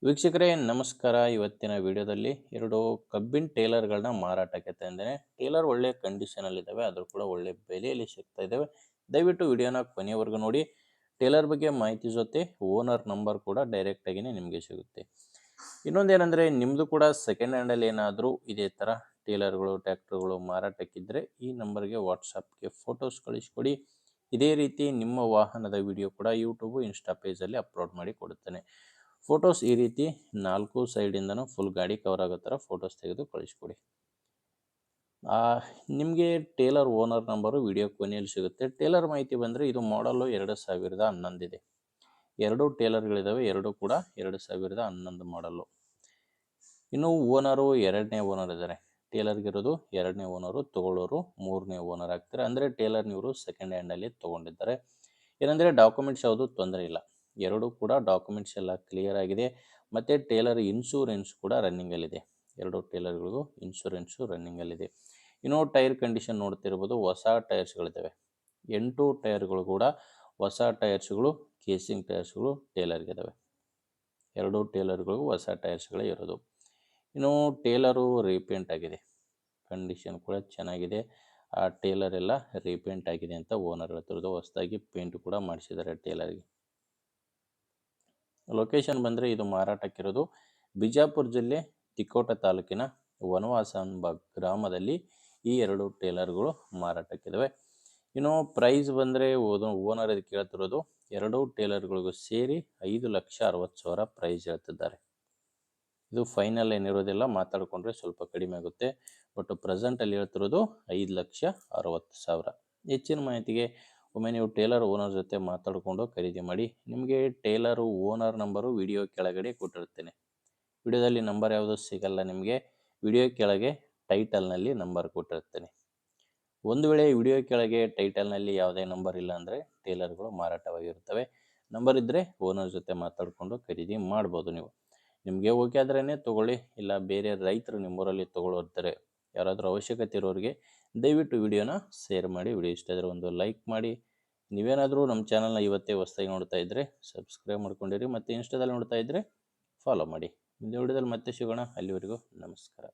ವೀಕ್ಷಕರೇ ನಮಸ್ಕಾರ. ಇವತ್ತಿನ ವಿಡಿಯೋದಲ್ಲಿ ಎರಡು ಕಬ್ಬಿನ್ ಟೇಲರ್ಗಳನ್ನ ಮಾರಾಟಕ್ಕೆ ತಂದಿದ್ದೇನೆ. ಟೇಲರ್ ಒಳ್ಳೆ ಕಂಡೀಷನಲ್ಲಿ ಇದ್ದಾವೆ, ಆದರೂ ಕೂಡ ಒಳ್ಳೆ ಬೆಲೆಯಲ್ಲಿ ಸಿಗ್ತಾ ಇದ್ದಾವೆ. ದಯವಿಟ್ಟು ವಿಡಿಯೋನ ಕೊನೆಯವರೆಗೂ ನೋಡಿ. ಟೇಲರ್ ಬಗ್ಗೆ ಮಾಹಿತಿ ಜೊತೆ ಓನರ್ ನಂಬರ್ ಕೂಡ ಡೈರೆಕ್ಟ್ ಆಗಿನೇ ನಿಮಗೆ ಸಿಗುತ್ತೆ. ಇನ್ನೊಂದೇನೆಂದರೆ ನಿಮ್ಮದು ಕೂಡ ಸೆಕೆಂಡ್ ಹ್ಯಾಂಡಲ್ಲಿ ಏನಾದರೂ ಇದೇ ಥರ ಟೇಲರ್ಗಳು ಟ್ರ್ಯಾಕ್ಟರ್ಗಳು ಮಾರಾಟಕ್ಕಿದ್ದರೆ ಈ ನಂಬರ್ಗೆ ವಾಟ್ಸಪ್ಗೆ ಫೋಟೋಸ್ ಕಳಿಸ್ಕೊಡಿ. ಇದೇ ರೀತಿ ನಿಮ್ಮ ವಾಹನದ ವಿಡಿಯೋ ಕೂಡ ಯೂಟ್ಯೂಬ್ ಇನ್ಸ್ಟಾ ಪೇಜಲ್ಲಿ ಅಪ್ಲೋಡ್ ಮಾಡಿ ಕೊಡುತ್ತೇನೆ. ಫೋಟೋಸ್ ಈ ರೀತಿ 4 ಸೈಡಿಂದನೂ ಫುಲ್ ಗಾಡಿ ಕವರ್ ಆಗೋ ಥರ ಫೋಟೋಸ್ ತೆಗೆದು ಕಳಿಸ್ಕೊಡಿ. ನಿಮಗೆ ಟೇಲರ್ ಓನರ್ ನಂಬರು ವಿಡಿಯೋ ಕೊನೆಯಲ್ಲಿ ಸಿಗುತ್ತೆ. ಟೇಲರ್ ಮಾಹಿತಿ ಬಂದರೆ ಇದು ಮಾಡಲು 2011 ಇದೆ. ಎರಡು ಟೇಲರ್ಗಳಿದ್ದಾವೆ, ಎರಡು ಕೂಡ 2011 ಮಾಡಲು. ಇನ್ನು ಓನರು ಎರಡನೇ ಓನರ್ ಇದ್ದಾರೆ. ಟೇಲರ್ಗಿರೋದು ಎರಡನೇ ಓನರು, ತಗೊಳ್ಳೋರು ಮೂರನೇ ಓನರ್ ಆಗ್ತಾರೆ. ಅಂದರೆ ಟೇಲರ್ನಿವರು ಸೆಕೆಂಡ್ ಹ್ಯಾಂಡಲ್ಲಿ ತೊಗೊಂಡಿದ್ದಾರೆ. ಏನಂದರೆ ಡಾಕ್ಯುಮೆಂಟ್ಸ್ ಯಾವುದು ತೊಂದರೆ ಇಲ್ಲ, ಎರಡೂ ಕೂಡ ಡಾಕ್ಯುಮೆಂಟ್ಸ್ ಎಲ್ಲ ಕ್ಲಿಯರ್ ಆಗಿದೆ. ಮತ್ತು ಟೇಲರ್ ಇನ್ಶೂರೆನ್ಸ್ ಕೂಡ ರನ್ನಿಂಗಲ್ಲಿದೆ. ಎರಡು ಟೇಲರ್ಗಳಿಗೂ ಇನ್ಶೂರೆನ್ಸು ರನ್ನಿಂಗಲ್ಲಿದೆ. ಇನ್ನು ಟೈರ್ ಕಂಡೀಷನ್ ನೋಡ್ತಿರ್ಬೋದು, ಹೊಸ ಟೈರ್ಸ್ಗಳಿದ್ದಾವೆ. 8 ಟೈರ್ಗಳು ಕೂಡ ಹೊಸ ಟೈರ್ಸ್ಗಳು, ಕೇಸಿಂಗ್ ಟೈರ್ಸ್ಗಳು ಟೇಲರ್ಗಿದ್ದಾವೆ. ಎರಡು ಟೇಲರ್ಗಳಿಗೂ ಹೊಸ ಟೈರ್ಸ್ಗಳೇ ಇರೋದು. ಇನ್ನು ಟೇಲರು ರೀಪೇಂಟ್ ಆಗಿದೆ, ಕಂಡೀಷನ್ ಕೂಡ ಚೆನ್ನಾಗಿದೆ. ಆ ಟೇಲರ್ ಎಲ್ಲ ರೀಪೇಂಟ್ ಆಗಿದೆ ಅಂತ ಓನರ್ ಹೇಳ್ತಿರೋದು. ಹೊಸದಾಗಿ ಪೇಂಟ್ ಕೂಡ ಮಾಡಿಸಿದ್ದಾರೆ ಟೇಲರ್ಗೆ. ಲೊಕೇಶನ್ ಬಂದರೆ ಇದು ಮಾರಾಟಕ್ಕಿರೋದು ಬಿಜಾಪುರ ಜಿಲ್ಲೆ ತಿಕೋಟ ತಾಲೂಕಿನ ವನವಾಸ ಎಂಬ ಗ್ರಾಮದಲ್ಲಿ ಈ ಎರಡು ಟೇಲರ್ಗಳು ಮಾರಾಟಕ್ಕಿದ್ದಾವೆ. ಇನ್ನು ಪ್ರೈಸ್ ಬಂದರೆ ಓನರ್ ಇದಕ್ಕೆ ಕೇಳ್ತಿರೋದು ಎರಡು ಟೇಲರ್ಗಳಿಗೂ ಸೇರಿ 5,60,000 ಪ್ರೈಸ್ ಹೇಳ್ತಿದ್ದಾರೆ. ಇದು ಫೈನಲ್ ಏನಿರೋದಿಲ್ಲ, ಮಾತಾಡಿಕೊಂಡ್ರೆ ಸ್ವಲ್ಪ ಕಡಿಮೆ ಆಗುತ್ತೆ. ಬಟ್ ಪ್ರೆಸೆಂಟಲ್ಲಿ ಹೇಳ್ತಿರೋದು 5,60,000. ಹೆಚ್ಚಿನ ಮಾಹಿತಿಗೆ ಒಮ್ಮೆ ನೀವು ಟೇಲರ್ ಓನರ್ ಜೊತೆ ಮಾತಾಡಿಕೊಂಡು ಖರೀದಿ ಮಾಡಿ. ನಿಮಗೆ ಟೇಲರು ಓನರ್ ನಂಬರು ವಿಡಿಯೋ ಕೆಳಗಡೆ ಕೊಟ್ಟಿರ್ತೇನೆ. ವಿಡಿಯೋದಲ್ಲಿ ನಂಬರ್ ಯಾವುದೂ ಸಿಗಲ್ಲ ನಿಮಗೆ, ವಿಡಿಯೋ ಕೆಳಗೆ ಟೈಟಲ್ನಲ್ಲಿ ನಂಬರ್ ಕೊಟ್ಟಿರ್ತೇನೆ. ಒಂದು ವೇಳೆ ವಿಡಿಯೋ ಕೆಳಗೆ ಟೈಟಲ್ನಲ್ಲಿ ಯಾವುದೇ ನಂಬರ್ ಇಲ್ಲ ಅಂದರೆ ಟೇಲರ್ಗಳು ಮಾರಾಟವಾಗಿರ್ತವೆ. ನಂಬರ್ ಇದ್ದರೆ ಓನರ್ ಜೊತೆ ಮಾತಾಡಿಕೊಂಡು ಖರೀದಿ ಮಾಡ್ಬೋದು. ನಿಮಗೆ ಓಕೆ ಆದ್ರೇ ತೊಗೊಳ್ಳಿ, ಇಲ್ಲ ಬೇರೆ ರೈತರು ನಿಮ್ಮೂರಲ್ಲಿ ತೊಗೊಳ್ಳೋರ್ತಾರೆ, ಯಾರಾದರೂ ಅವಶ್ಯಕತೆ ಇರೋರಿಗೆ ದಯವಿಟ್ಟು ವಿಡಿಯೋನ ಶೇರ್ ಮಾಡಿ. ವಿಡಿಯೋ ಇಷ್ಟ ಆದರೆ ಒಂದು ಲೈಕ್ ಮಾಡಿ. ನೀವೇನಾದರೂ ನಮ್ಮ ಚಾನಲ್ನ ಇವತ್ತೇ ಹೊಸದಾಗಿ ನೋಡ್ತಾ ಇದ್ದರೆ ಸಬ್ಸ್ಕ್ರೈಬ್ ಮಾಡ್ಕೊಂಡಿರಿ, ಮತ್ತು ಇನ್ಸ್ಟಾದಲ್ಲಿ ನೋಡ್ತಾ ಇದ್ದರೆ ಫಾಲೋ ಮಾಡಿ. ಮುಂದಿನ ವಿಡಿಯೋದಲ್ಲಿ ಮತ್ತೆ ಸಿಗೋಣ. ಅಲ್ಲಿವರೆಗೂ ನಮಸ್ಕಾರ.